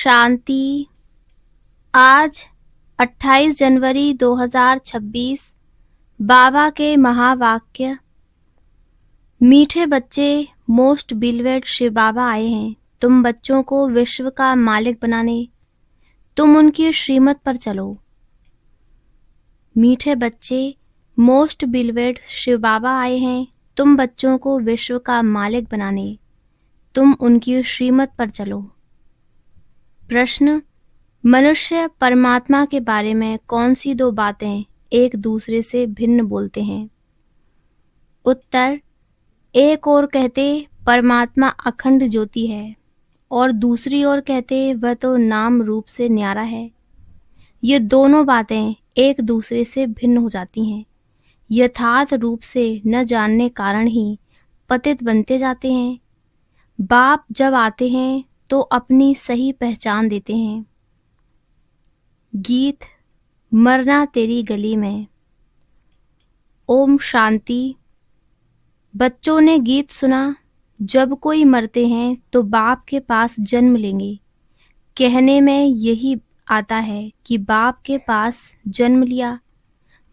शांति। आज 28 जनवरी 2026 बाबा के महावाक्य। मीठे बच्चे, मोस्ट बिलवेड शिव बाबा आए हैं तुम बच्चों को विश्व का मालिक बनाने। तुम उनकी श्रीमत पर चलो। मीठे बच्चे, मोस्ट बिलवेड शिव बाबा आए हैं तुम बच्चों को विश्व का मालिक बनाने। तुम उनकी श्रीमत पर चलो। प्रश्न: मनुष्य परमात्मा के बारे में कौन सी दो बातें एक दूसरे से भिन्न बोलते हैं? उत्तर: एक ओर कहते परमात्मा अखंड ज्योति है और दूसरी ओर कहते वह तो नाम रूप से न्यारा है। ये दोनों बातें एक दूसरे से भिन्न हो जाती हैं। यथार्थ रूप से न जानने कारण ही पतित बनते जाते हैं। बाप जब आते हैं तो अपनी सही पहचान देते हैं। गीत: मरना तेरी गली में। ओम शांति। बच्चों ने गीत सुना, जब कोई मरते हैं तो बाप के पास जन्म लेंगे। कहने में यही आता है कि बाप के पास जन्म लिया,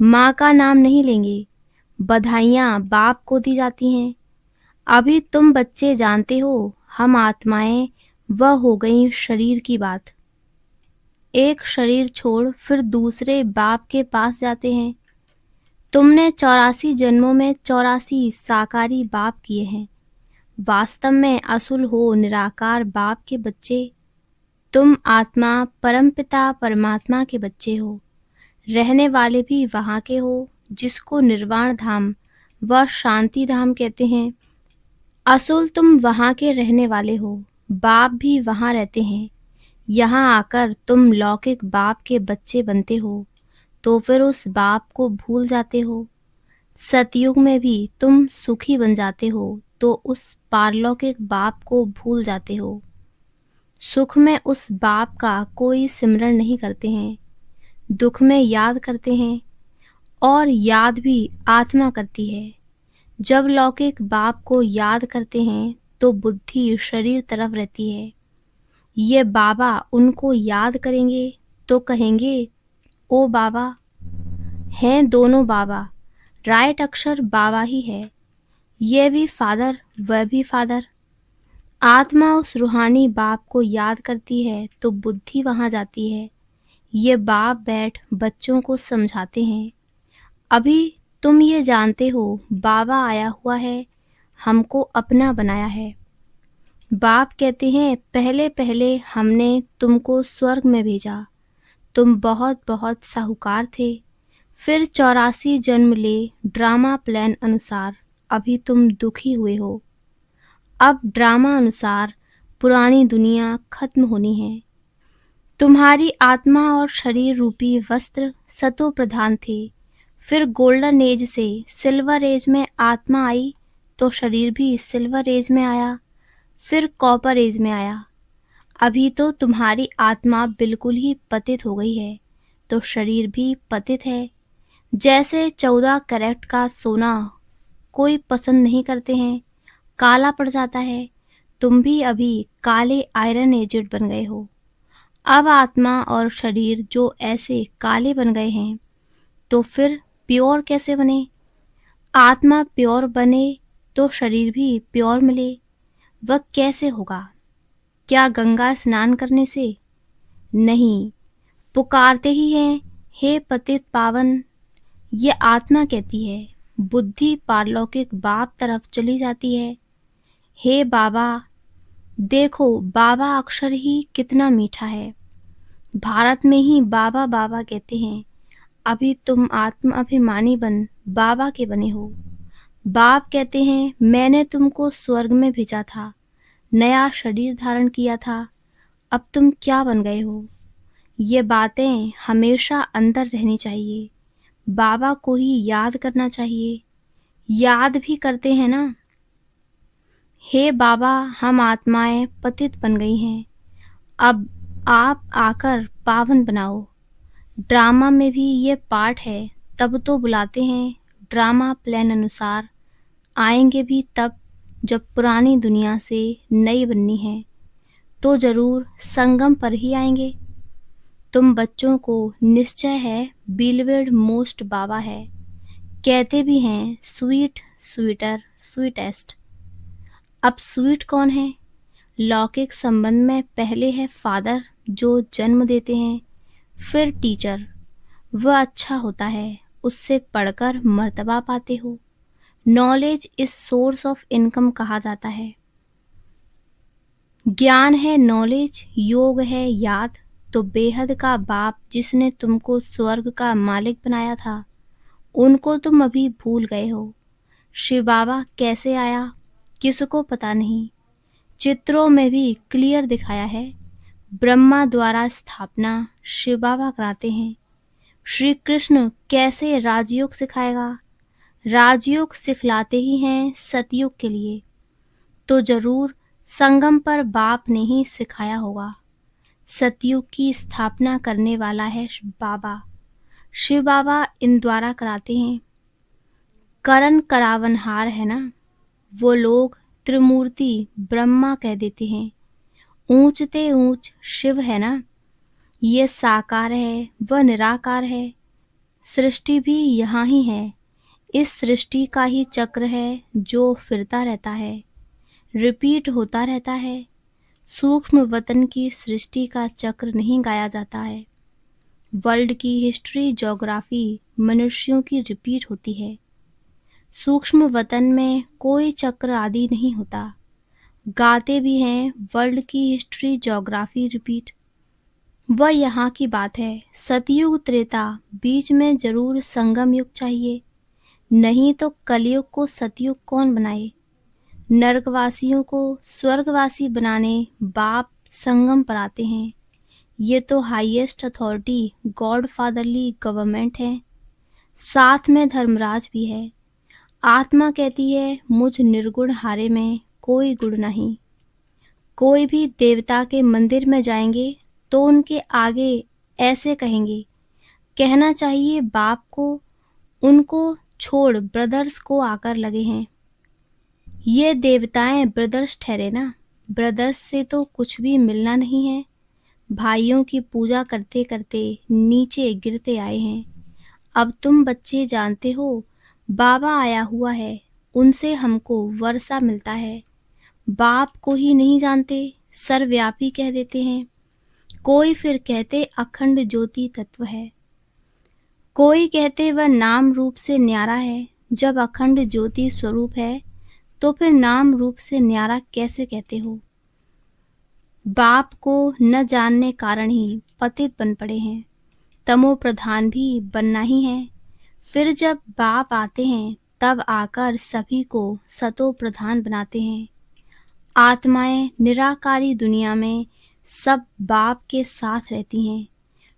माँ का नाम नहीं लेंगे। बधाइयाँ बाप को दी जाती हैं। अभी तुम बच्चे जानते हो, हम आत्माएं वह हो गई शरीर की बात। एक शरीर छोड़ फिर दूसरे बाप के पास जाते हैं। तुमने 84 जन्मों में 84 साकारी बाप किए हैं। वास्तव में असुल हो निराकार बाप के बच्चे। तुम आत्मा परमपिता परमात्मा के बच्चे हो। रहने वाले भी वहाँ के हो जिसको निर्वाण धाम व शांति धाम कहते हैं। असुल तुम वहाँ के रहने वाले हो, बाप भी वहाँ रहते हैं। यहाँ आकर तुम लौकिक बाप के बच्चे बनते हो तो फिर उस बाप को भूल जाते हो। सतयुग में भी तुम सुखी बन जाते हो तो उस पारलौकिक बाप को भूल जाते हो। सुख में उस बाप का कोई सिमरण नहीं करते हैं, दुख में याद करते हैं और याद भी आत्मा करती है। जब लौकिक बाप को याद करते हैं तो बुद्धि शरीर तरफ रहती है। ये बाबा उनको याद करेंगे तो कहेंगे, ओ बाबा। हैं दोनों बाबा, राइट अक्षर बाबा ही है। ये भी फादर, वह भी फादर। आत्मा उस रूहानी बाप को याद करती है तो बुद्धि वहाँ जाती है। ये बाप बैठ बच्चों को समझाते हैं। अभी तुम ये जानते हो बाबा आया हुआ है, हमको अपना बनाया है। बाप कहते हैं, पहले पहले हमने तुमको स्वर्ग में भेजा। तुम बहुत बहुत साहूकार थे। फिर 84 जन्म ले ड्रामा प्लान अनुसार अभी तुम दुखी हुए हो। अब ड्रामा अनुसार पुरानी दुनिया खत्म होनी है। तुम्हारी आत्मा और शरीर रूपी वस्त्र सतो प्रधान थे। फिर गोल्डन एज से सिल्वर एज में आत्मा आई तो शरीर भी सिल्वर एज में आया, फिर कॉपर एज में आया। अभी तो तुम्हारी आत्मा बिल्कुल ही पतित हो गई है तो शरीर भी पतित है। जैसे 14 कैरेट का सोना कोई पसंद नहीं करते हैं, काला पड़ जाता है। तुम भी अभी काले आयरन एजेड बन गए हो। अब आत्मा और शरीर जो ऐसे काले बन गए हैं तो फिर प्योर कैसे बने? आत्मा प्योर बने तो शरीर भी प्योर मिले। वह कैसे होगा? क्या गंगा स्नान करने से? नहीं, पुकारते ही हैं, हे पतित पावन। ये आत्मा कहती है। बुद्धि पारलौकिक बाप तरफ चली जाती है। हे बाबा, देखो बाबा अक्षर ही कितना मीठा है। भारत में ही बाबा बाबा कहते हैं। अभी तुम आत्म अभिमानी बन बाबा के बने हो। बाप कहते हैं, मैंने तुमको स्वर्ग में भेजा था, नया शरीर धारण किया था। अब तुम क्या बन गए हो? ये बातें हमेशा अंदर रहनी चाहिए। बाबा को ही याद करना चाहिए। याद भी करते हैं ना। हे बाबा, हम आत्माएं पतित बन गई हैं। अब आप आकर पावन बनाओ। ड्रामा में भी ये पार्ट है, तब तो बुलाते हैं। ड्रामा प्लान अनुसार आएंगे भी तब जब पुरानी दुनिया से नई बननी है। तो जरूर संगम पर ही आएंगे। तुम बच्चों को निश्चय है बिलवेड मोस्ट बाबा है, कहते भी हैं स्वीट स्वीटर स्वीटेस्ट। अब स्वीट कौन है? लौकिक संबंध में पहले है फादर जो जन्म देते हैं, फिर टीचर, वह अच्छा होता है, उससे पढ़कर मर्तबा पाते हो। Knowledge is source of income कहा जाता है। ज्ञान है नॉलेज, योग है याद। तो बेहद का बाप जिसने तुमको स्वर्ग का मालिक बनाया था, उनको तुम अभी भूल गए हो। शिव बाबा कैसे आया किसको पता नहीं, चित्रों में भी क्लियर दिखाया है। ब्रह्मा द्वारा स्थापना शिव बाबा कराते हैं। श्री कृष्ण कैसे राजयोग सिखाएगा? राजयोग सिखलाते ही हैं सतयुग के लिए। तो जरूर संगम पर बाप ने ही सिखाया होगा। सतयुग की स्थापना करने वाला है बाबा। शिव बाबा इन द्वारा कराते हैं। करण करावनहार है ना, वो लोग त्रिमूर्ति ब्रह्मा कह देते हैं। ऊंचते ऊंच शिव है ना, ये साकार है वह निराकार है। सृष्टि भी यहाँ ही है, इस सृष्टि का ही चक्र है जो फिरता रहता है, रिपीट होता रहता है। सूक्ष्म वतन की सृष्टि का चक्र नहीं गाया जाता है। वर्ल्ड की हिस्ट्री ज्योग्राफी मनुष्यों की रिपीट होती है। सूक्ष्म वतन में कोई चक्र आदि नहीं होता। गाते भी हैं वर्ल्ड की हिस्ट्री ज्योग्राफी रिपीट। वह यहाँ की बात है। सतयुग त्रेता बीच में जरूर संगम युग चाहिए, नहीं तो कलयुग को सतयुग कौन बनाए। नरकवासियों को स्वर्गवासी बनाने बाप संगम पर आते हैं। ये तो highest authority God fatherly government है, साथ में धर्मराज भी है। आत्मा कहती है मुझ निर्गुण हारे में कोई गुण नहीं। कोई भी देवता के मंदिर में जाएंगे तो उनके आगे ऐसे कहेंगे, कहना चाहिए बाप को उनको छोड़ ब्रदर्स को आकर लगे हैं। ये देवताएं ब्रदर्स ठहरे ना, ब्रदर्स से तो कुछ भी मिलना नहीं है। भाइयों की पूजा करते करते नीचे गिरते आए हैं। अब तुम बच्चे जानते हो बाबा आया हुआ है, उनसे हमको वर्षा मिलता है। बाप को ही नहीं जानते, सर्वव्यापी कह देते हैं। कोई फिर कहते अखंड ज्योति तत्व है, कोई कहते वह नाम रूप से न्यारा है। जब अखंड ज्योति स्वरूप है तो फिर नाम रूप से न्यारा कैसे कहते हो? बाप को न जानने कारण ही पतित बन पड़े हैं, तमो प्रधान भी बनना ही है। फिर जब बाप आते हैं तब आकर सभी को सतो प्रधान बनाते हैं। आत्माएं निराकारी दुनिया में सब बाप के साथ रहती हैं,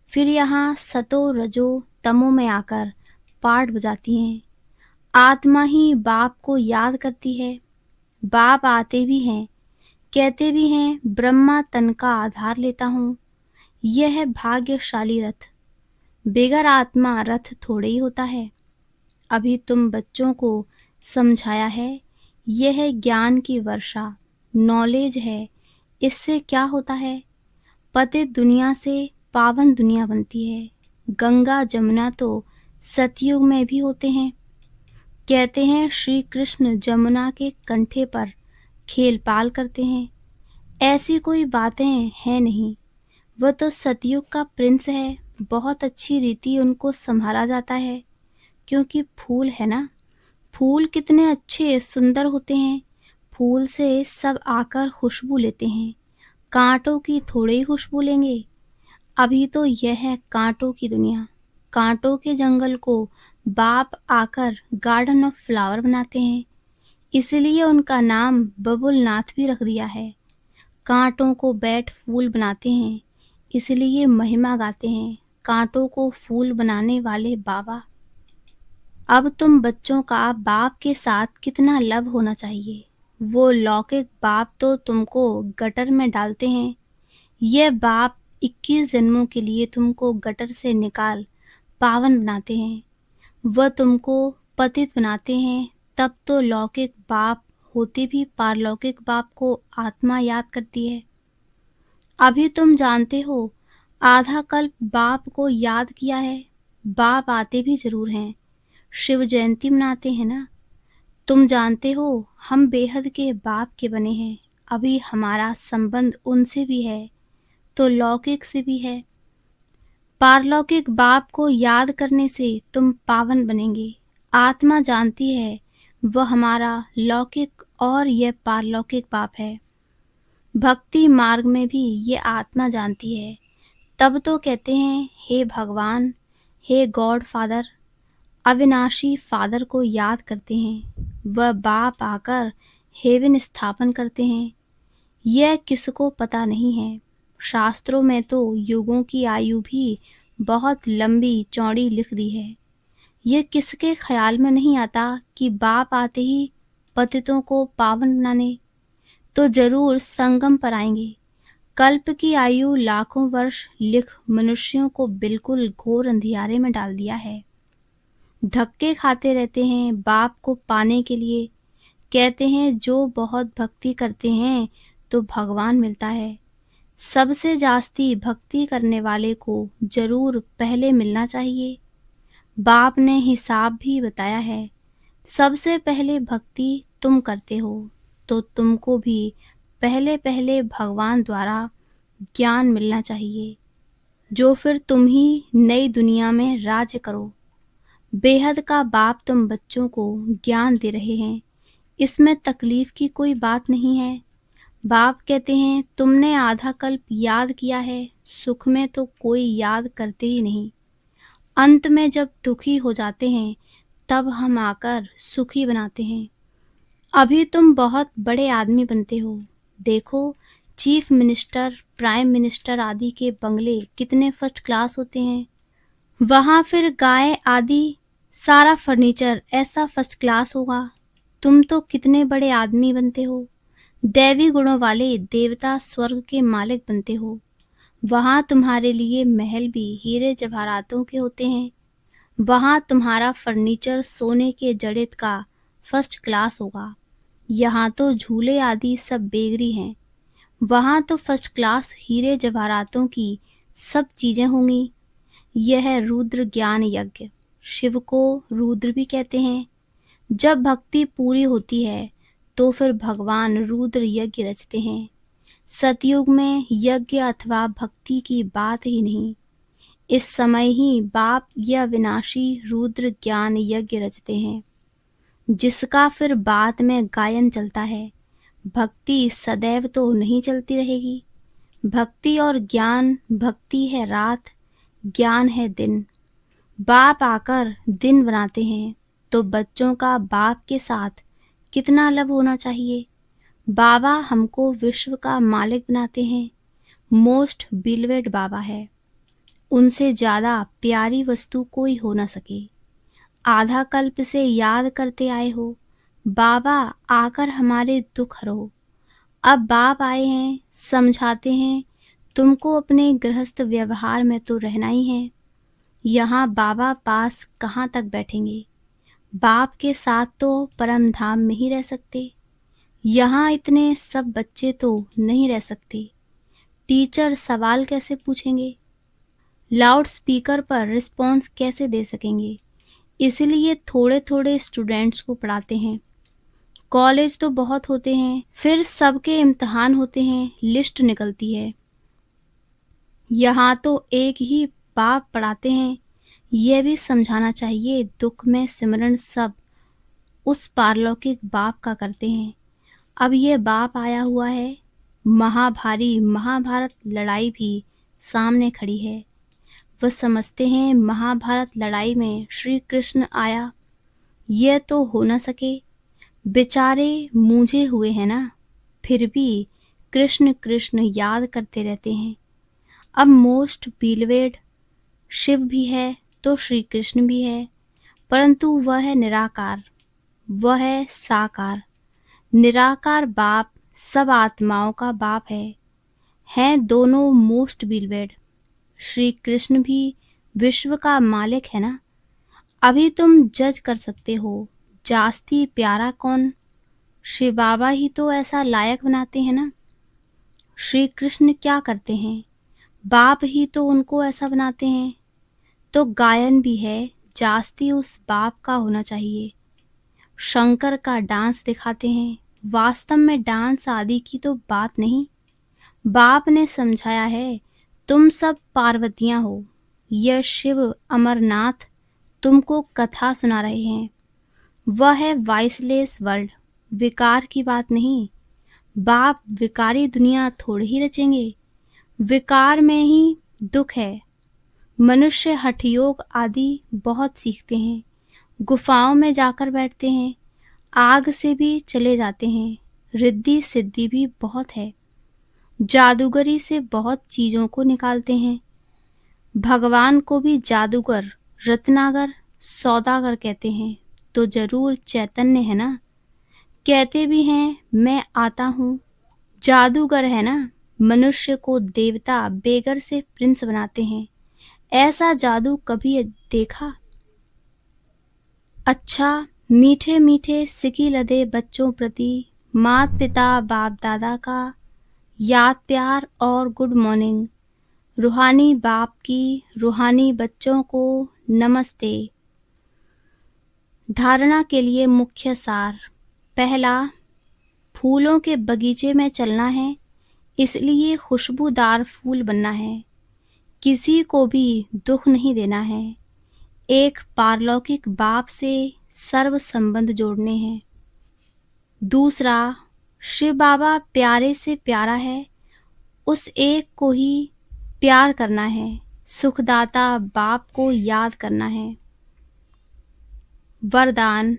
फिर यहाँ सतो रजो तमो में आकर पाठ बजाती हैं। आत्मा ही बाप को याद करती है। बाप आते भी हैं, कहते भी हैं ब्रह्मा तन का आधार लेता हूँ। यह है भाग्यशाली रथ, बेगर आत्मा रथ थोड़े ही होता है। अभी तुम बच्चों को समझाया है, यह है ज्ञान की वर्षा, नॉलेज है। इससे क्या होता है? पतित दुनिया से पावन दुनिया बनती है। गंगा जमुना तो सतयुग में भी होते हैं। कहते हैं श्री कृष्ण जमुना के कंठे पर खेल पाल करते हैं। ऐसी कोई बातें हैं नहीं, वह तो सतयुग का प्रिंस है। बहुत अच्छी रीति उनको संभाला जाता है, क्योंकि फूल है ना, फूल कितने अच्छे सुंदर होते हैं। फूल से सब आकर खुशबू लेते हैं, कांटों की थोड़े ही खुशबू लेंगे। अभी तो यह है कांटों की दुनिया। कांटों के जंगल को बाप आकर गार्डन ऑफ फ्लावर बनाते हैं, इसलिए उनका नाम बबुल नाथ भी रख दिया है। कांटों को बैठ फूल बनाते हैं, इसलिए महिमा गाते हैं कांटों को फूल बनाने वाले बाबा। अब तुम बच्चों का बाप के साथ कितना लव होना चाहिए। वो लौकिक बाप तो तुमको गटर में डालते हैं, ये बाप 21 जन्मों के लिए तुमको गटर से निकाल पावन बनाते हैं। वह तुमको पतित बनाते हैं, तब तो लौकिक बाप होते भी पारलौकिक बाप को आत्मा याद करती है। अभी तुम जानते हो, आधा कल्प बाप को याद किया है। बाप आते भी जरूर हैं, शिव जयंती मनाते हैं ना। तुम जानते हो, हम बेहद के बाप के बने हैं। अभी हमारा संबंध उनसे भी है, तो लौकिक से भी है। पारलौकिक बाप को याद करने से तुम पावन बनेंगे। आत्मा जानती है वह हमारा लौकिक और यह पारलौकिक बाप है। भक्ति मार्ग में भी ये आत्मा जानती है। तब तो कहते हैं, हे भगवान, हे गॉड फादर। अविनाशी फादर को याद करते हैं। वह बाप आकर हेवन स्थापन करते हैं। यह किसको पता नहीं है। शास्त्रों में तो युगों की आयु भी बहुत लंबी चौड़ी लिख दी है। यह किसके ख्याल में नहीं आता कि बाप आते ही पतितों को पावन बनाने, तो जरूर संगम पर आएंगे। कल्प की आयु लाखों वर्ष लिख मनुष्यों को बिल्कुल घोर अंधियारे में डाल दिया है। धक्के खाते रहते हैं बाप को पाने के लिए। कहते हैं जो बहुत भक्ति करते हैं तो भगवान मिलता है। सबसे जास्ती भक्ति करने वाले को जरूर पहले मिलना चाहिए। बाप ने हिसाब भी बताया है। सबसे पहले भक्ति तुम करते हो, तो तुमको भी पहले पहले भगवान द्वारा ज्ञान मिलना चाहिए, जो फिर तुम ही नई दुनिया में राज्य करो। बेहद का बाप तुम बच्चों को ज्ञान दे रहे हैं, इसमें तकलीफ की कोई बात नहीं है। बाप कहते हैं, तुमने आधा कल्प याद किया है, सुख में तो कोई याद करते ही नहीं। अंत में जब दुखी हो जाते हैं तब हम आकर सुखी बनाते हैं। अभी तुम बहुत बड़े आदमी बनते हो। देखो, चीफ मिनिस्टर, प्राइम मिनिस्टर आदि के बंगले कितने फर्स्ट क्लास होते हैं। वहाँ फिर गाय आदि सारा फर्नीचर ऐसा फर्स्ट क्लास होगा। तुम तो कितने बड़े आदमी बनते हो। दैवी गुणों वाले देवता स्वर्ग के मालिक बनते हो। वहाँ तुम्हारे लिए महल भी हीरे जवाहरातों के होते हैं। वहाँ तुम्हारा फर्नीचर सोने के जड़ित का फर्स्ट क्लास होगा। यहाँ तो झूले आदि सब बेगरी हैं। वहाँ तो फर्स्ट क्लास हीरे जवाहरातों की सब चीजें होंगी। यह है रुद्र ज्ञान यज्ञ। शिव को रुद्र भी कहते हैं। जब भक्ति पूरी होती है तो फिर भगवान रुद्र यज्ञ रचते हैं। सतयुग में यज्ञ अथवा भक्ति की बात ही नहीं। इस समय ही बाप यह विनाशी रुद्र ज्ञान यज्ञ रचते हैं, जिसका फिर बाद में गायन चलता है। भक्ति सदैव तो नहीं चलती रहेगी। भक्ति और ज्ञान, भक्ति है रात, ज्ञान है दिन। बाप आकर दिन बनाते हैं, तो बच्चों का बाप के साथ कितना लब होना चाहिए। बाबा हमको विश्व का मालिक बनाते हैं। मोस्ट बिलवेड बाबा है। उनसे ज़्यादा प्यारी वस्तु कोई हो ना सके। आधा कल्प से याद करते आए हो, बाबा आकर हमारे दुख हरो। अब बाप आए हैं, समझाते हैं, तुमको अपने गृहस्थ व्यवहार में तो रहना ही है। यहाँ बाबा पास कहाँ तक बैठेंगे। बाप के साथ तो परम धाम में ही रह सकते। यहाँ इतने सब बच्चे तो नहीं रह सकते। टीचर सवाल कैसे पूछेंगे, लाउड स्पीकर पर रिस्पॉन्स कैसे दे सकेंगे। इसलिए थोड़े थोड़े स्टूडेंट्स को पढ़ाते हैं। कॉलेज तो बहुत होते हैं, फिर सबके इम्तिहान होते हैं, लिस्ट निकलती है। यहाँ तो एक ही बाप पढ़ाते हैं। यह भी समझाना चाहिए, दुख में सिमरन सब उस पारलौकिक बाप का करते हैं। अब यह बाप आया हुआ है। महाभारी महाभारत लड़ाई भी सामने खड़ी है। वह समझते हैं महाभारत लड़ाई में श्री कृष्ण आया, यह तो हो न सके। बेचारे मूंझे हुए हैं ना, फिर भी कृष्ण कृष्ण याद करते रहते हैं। अब मोस्ट बिलवेड शिव भी है तो श्री कृष्ण भी है, परंतु वह है निराकार, वह है साकार। निराकार बाप सब आत्माओं का बाप है। हैं दोनों मोस्ट बिलवेड। श्री कृष्ण भी विश्व का मालिक है ना। अभी तुम जज कर सकते हो, जास्ती प्यारा कौन। शिव बाबा ही तो ऐसा लायक बनाते हैं ना। श्री कृष्ण क्या करते हैं? बाप ही तो उनको ऐसा बनाते हैं। तो गायन भी है, जास्ती उस बाप का होना चाहिए। शंकर का डांस दिखाते हैं, वास्तव में डांस आदि की तो बात नहीं। बाप ने समझाया है, तुम सब पार्वतियां हो। यह शिव अमरनाथ तुमको कथा सुना रहे हैं। वह है वॉइसलेस वर्ल्ड, विकार की बात नहीं। बाप विकारी दुनिया थोड़ी ही रचेंगे। विकार में ही दुख है। मनुष्य हठयोग आदि बहुत सीखते हैं, गुफाओं में जाकर बैठते हैं, आग से भी चले जाते हैं। रिद्धि सिद्धि भी बहुत है, जादूगरी से बहुत चीजों को निकालते हैं। भगवान को भी जादूगर, रत्नागर, सौदागर कहते हैं, तो जरूर चैतन्य है ना। कहते भी हैं मैं आता हूँ, जादूगर है ना। मनुष्य को देवता, बेगर से प्रिंस बनाते हैं। ऐसा जादू कभी देखा? अच्छा, मीठे मीठे सिकी लदे बच्चों प्रति मात पिता बाप दादा का याद प्यार और गुड मॉर्निंग। रूहानी बाप की रूहानी बच्चों को नमस्ते। धारणा के लिए मुख्य सार। पहला, फूलों के बगीचे में चलना है, इसलिए खुशबूदार फूल बनना है। किसी को भी दुख नहीं देना है। एक पारलौकिक बाप से सर्व संबंध जोड़ने हैं। दूसरा, शिव बाबा प्यारे से प्यारा है, उस एक को ही प्यार करना है। सुखदाता बाप को याद करना है। वरदान,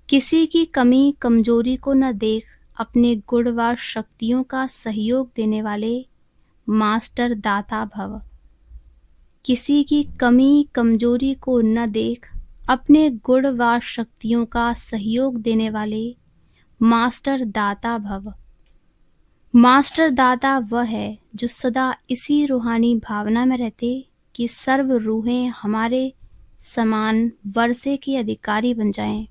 किसी की कमी कमजोरी को न देख अपने गुण व शक्तियों का सहयोग देने वाले मास्टर दाता भव। किसी की कमी कमजोरी को न देख अपने गुण व शक्तियों का सहयोग देने वाले मास्टर दाता भव। मास्टर दाता वह है जो सदा इसी रूहानी भावना में रहते कि सर्व रूहें हमारे समान वर्षे के अधिकारी बन जाएं।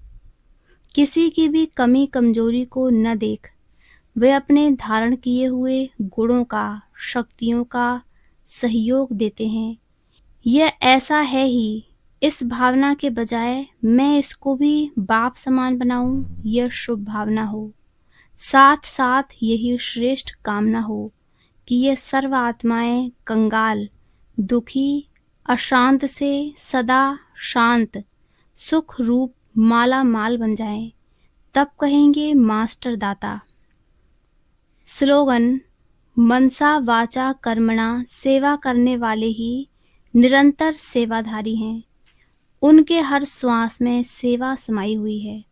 किसी की भी कमी कमजोरी को न देख वे अपने धारण किए हुए गुणों का, शक्तियों का सहयोग देते हैं। यह ऐसा है ही, इस भावना के बजाय मैं इसको भी बाप समान बनाऊं, यह शुभ भावना हो। साथ साथ यही श्रेष्ठ कामना हो कि ये सर्व आत्माएं कंगाल, दुखी, अशांत से सदा शांत, सुख रूप माला माल बन जाएं। तब कहेंगे मास्टर दाता। स्लोगन, मनसा वाचा कर्मणा सेवा करने वाले ही निरंतर सेवाधारी हैं। उनके हर श्वास में सेवा समाई हुई है।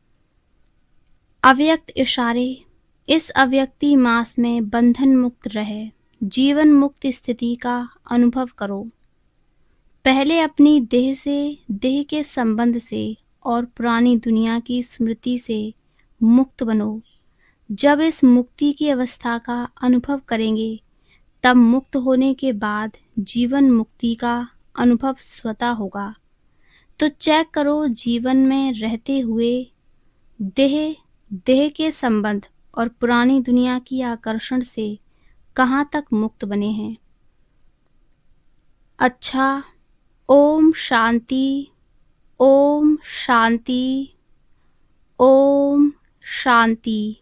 अव्यक्त इशारे, इस अव्यक्ति मास में बंधन मुक्त रहे, जीवन मुक्त स्थिति का अनुभव करो। पहले अपनी देह से, देह के संबंध से और पुरानी दुनिया की स्मृति से मुक्त बनो। जब इस मुक्ति की अवस्था का अनुभव करेंगे, तब मुक्त होने के बाद जीवन मुक्ति का अनुभव स्वतः होगा। तो चेक करो जीवन में रहते हुए देह के संबंध और पुरानी दुनिया की आकर्षण से कहाँ तक मुक्त बने हैं। अच्छा, ओम शांति, ओम शांति, ओम शांति।